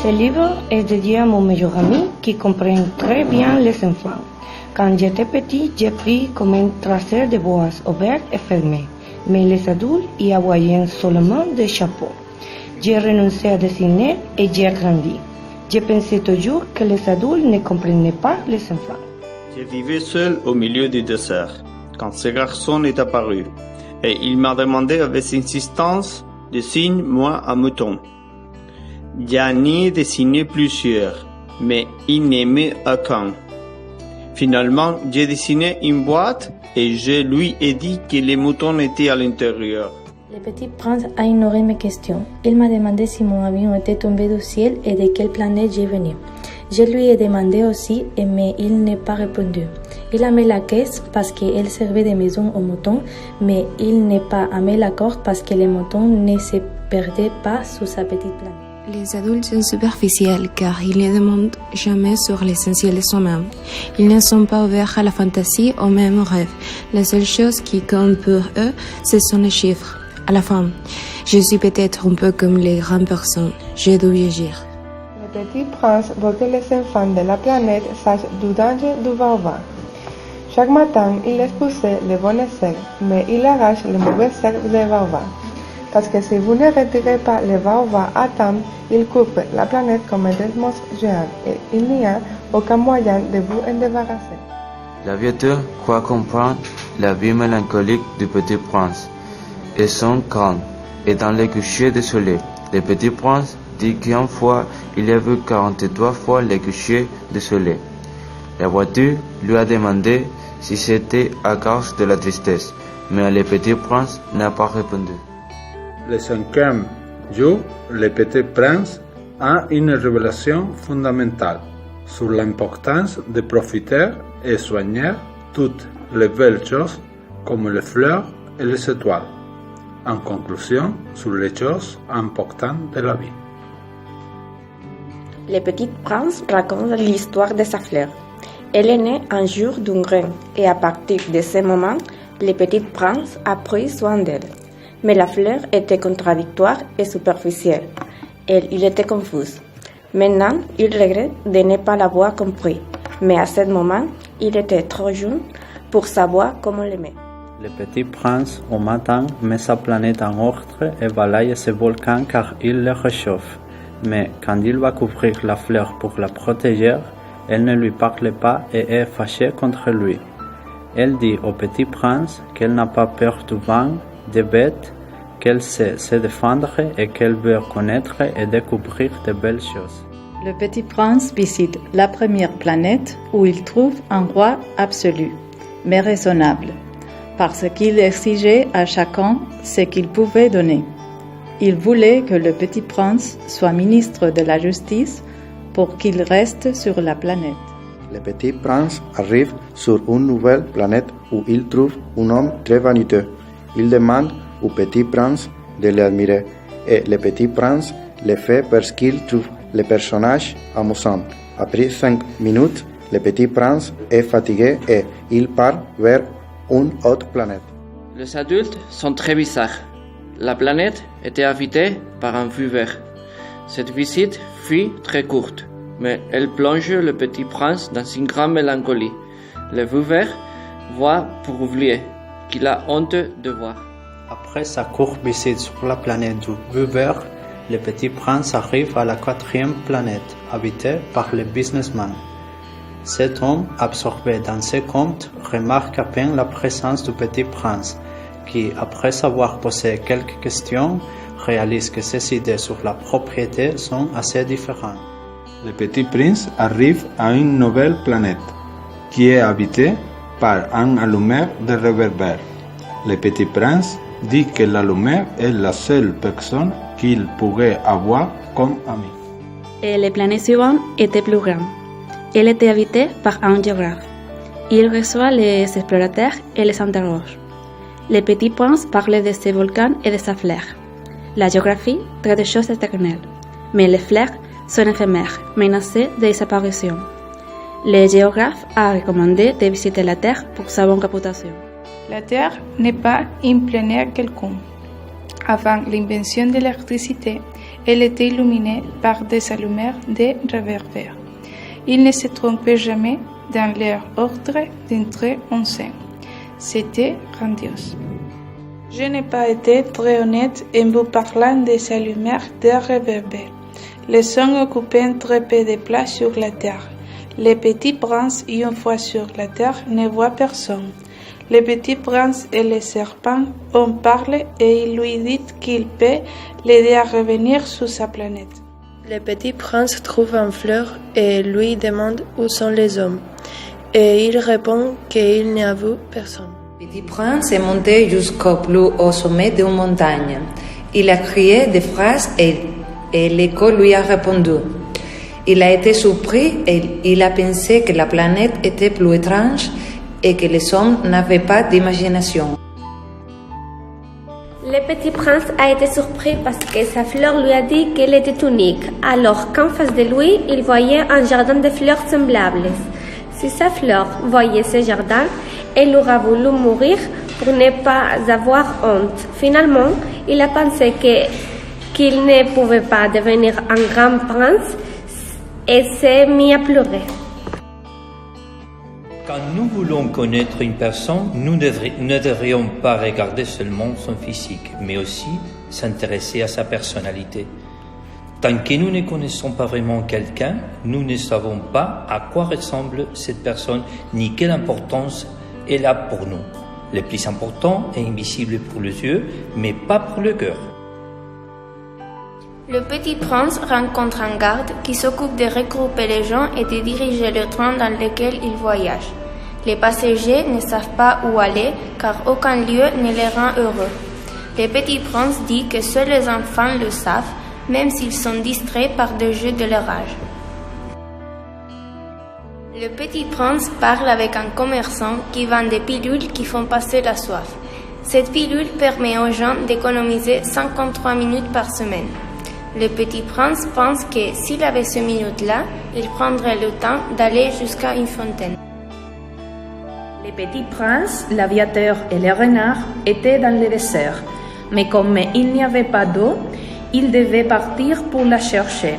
Ce livre est dédié à mon meilleur ami qui comprend très bien les enfants. Quand j'étais petit, j'ai pris comme un traceur de bois ouvert et fermé, mais les adultes y voyaient seulement des chapeaux. J'ai renoncé à dessiner et j'ai grandi. Je pensais toujours que les adultes ne comprenaient pas les enfants. Je vivais seul au milieu du désert quand ce garçon est apparu et il m'a demandé avec insistance dessine-moi un mouton. J'en ai dessiné plusieurs, mais il n'aimait aucun. Finalement, j'ai dessiné une boîte et je lui ai dit que les moutons étaient à l'intérieur. Le petit prince a ignoré mes questions. Il m'a demandé si mon avion était tombé du ciel et de quelle planète je venais. Je lui ai demandé aussi, mais il n'a pas répondu. Il a mis la caisse parce qu'elle servait de maison aux moutons, mais il n'a pas mis la corde parce que les moutons ne se perdaient pas sous sa petite planète. Les adultes sont superficiels car ils ne demandent jamais sur l'essentiel de soi-même. Ils ne sont pas ouverts à la fantaisie, aux mêmes rêves. La seule chose qui compte pour eux, ce sont les chiffres. À la fin, je suis peut-être un peu comme les grandes personnes. Je dois agir. Le petit prince veut que les enfants de la planète sachent du danger du baobab. Chaque matin, il expulsait les bonnes herbes, mais il arrache les mauvaises herbes des baobabs. Parce que si vous ne retirez pas les baobabs à temps, ils coupent la planète comme des monstres géants et il n'y a aucun moyen de vous en débarrasser. L'aviateur croit comprendre la vie mélancolique du petit prince et son calme. Et dans le coucher de soleil, le petit prince dit qu'une fois, il a vu 43 fois le coucher de soleil. La voiture lui a demandé si c'était à cause de la tristesse, mais le petit prince n'a pas répondu. Le cinquième jour, le petit prince a une révélation fondamentale sur l'importance de profiter et soigner toutes les belles choses comme les fleurs et les étoiles. En conclusion, sur les choses importantes de la vie. Le petit prince raconte l'histoire de sa fleur. Elle est née un jour d'un grain et à partir de ce moment, le petit prince a pris soin d'elle. Mais la fleur était contradictoire et superficielle. Il était confus. Maintenant, il regrette de ne pas l'avoir compris. Mais à ce moment, il était trop jeune pour savoir comment l'aimer. Le petit prince, au matin, met sa planète en ordre et balaye ses volcans car il les réchauffe. Mais quand il va couvrir la fleur pour la protéger, elle ne lui parle pas et est fâchée contre lui. Elle dit au petit prince qu'elle n'a pas peur du vent, des bêtes, qu'elle sait se défendre et qu'elle veut connaître et découvrir de belles choses. Le petit prince visite la première planète où il trouve un roi absolu, mais raisonnable, parce qu'il exigeait à chacun ce qu'il pouvait donner. Il voulait que le petit prince soit ministre de la justice pour qu'il reste sur la planète. Le petit prince arrive sur une nouvelle planète où il trouve un homme très vaniteux. Il demande au petit prince de l'admirer et le petit prince le fait parce qu'il trouve le personnage amusant. Après 5 minutes, le petit prince est fatigué et il part vers une autre planète. Les adultes sont très bizarres. La planète était habitée par un viveur. Cette visite fut très courte, mais elle plonge le petit prince dans une grande mélancolie. Le viveur voit pour oublier qu'il a honte de voir. Après sa courte visite sur la planète du viveur, le petit prince arrive à la 4e planète, habitée par le businessman. Cet homme, absorbé dans ses comptes, remarque à peine la présence du petit prince, qui, après avoir posé quelques questions, réalise que ses idées sur la propriété sont assez différentes. Le petit prince arrive à une nouvelle planète, qui est habitée par un allumeur de réverbère. Le petit prince dit que l'allumeur est la seule personne qu'il pourrait avoir comme ami. Et la planète suivante était plus grande. Elle était habitée par un géographe. Il reçoit les explorateurs et les interroge. Le petit prince parle de ses volcans et de sa fleur. La géographie traite de choses éternelles, mais les fleurs sont éphémères, menacées de disparition. Le géographe a recommandé de visiter la Terre pour sa bonne réputation. La Terre n'est pas une planète quelconque. Avant l'invention de l'électricité, Elle était illuminée par des allumeurs de réverbères. Ils ne se trompaient jamais dans leur ordre d'entrée en scène. C'était grandiose. Je n'ai pas été très honnête en vous parlant des allumeurs de réverbères. Les sons occupaient très peu de place sur la terre. Le petit prince, une fois sur la terre, ne voit personne. Le petit prince et le serpent en parlent et il lui dit qu'il peut l'aider à revenir sur sa planète. Le petit prince trouve une fleur et lui demande où sont les hommes. Et il répond qu'il n'y a vu personne. Le petit prince est monté jusqu'au plus haut sommet d'une montagne. Il a crié des phrases et l'écho lui a répondu. Il a été surpris et il a pensé que la planète était plus étrange et que les hommes n'avaient pas d'imagination. Le petit prince a été surpris parce que sa fleur lui a dit qu'elle était unique, alors qu'en face de lui, il voyait un jardin de fleurs semblables. Si sa fleur voyait ce jardin, elle aurait voulu mourir pour ne pas avoir honte. Finalement, il a pensé qu'il ne pouvait pas devenir un grand prince et s'est mis à pleurer. Quand nous voulons connaître une personne, nous ne devrions pas regarder seulement son physique, mais aussi s'intéresser à sa personnalité. Tant que nous ne connaissons pas vraiment quelqu'un, nous ne savons pas à quoi ressemble cette personne ni quelle importance elle a pour nous. Le plus important est invisible pour les yeux, mais pas pour le cœur. Le petit prince rencontre un garde qui s'occupe de regrouper les gens et de diriger le train dans lequel il voyage. Les passagers ne savent pas où aller car aucun lieu ne les rend heureux. Le petit prince dit que seuls les enfants le savent, même s'ils sont distraits par des jeux de leur âge. Le petit prince parle avec un commerçant qui vend des pilules qui font passer la soif. Cette pilule permet aux gens d'économiser 53 minutes par semaine. Le petit prince pense que s'il avait ces minutes-là, il prendrait le temps d'aller jusqu'à une fontaine. Le petit prince, l'aviateur et le renard étaient dans le désert, mais comme il n'y avait pas d'eau, ils devaient partir pour la chercher.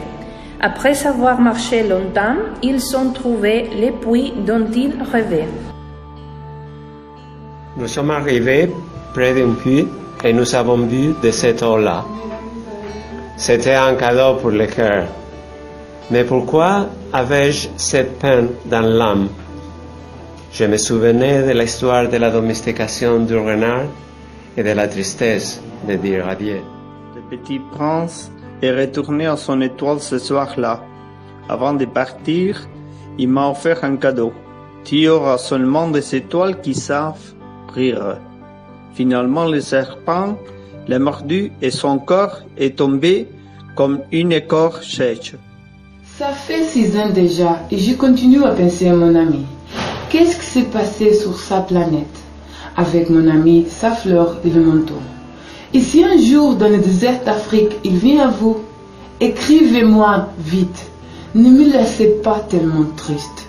Après avoir marché longtemps, ils ont trouvé le puits dont ils rêvaient. Nous sommes arrivés près d'un puits et nous avons bu de cette eau-là. C'était un cadeau pour le cœur. Mais pourquoi avais-je cette peine dans l'âme? Je me souvenais de l'histoire de la domestication du renard et de la tristesse de dire adieu. Le petit prince est retourné à son étoile ce soir-là. Avant de partir, il m'a offert un cadeau. Tu auras seulement des étoiles qui savent rire. Finalement, le serpent l'a mordu et son corps est tombé comme une écorce sèche. Ça fait 6 ans déjà et je continue à penser à mon ami. Qu'est-ce qui s'est passé sur sa planète avec mon ami, sa fleur et le manteau? Et si un jour dans le désert d'Afrique il vient à vous, écrivez-moi vite. Ne me laissez pas tellement triste.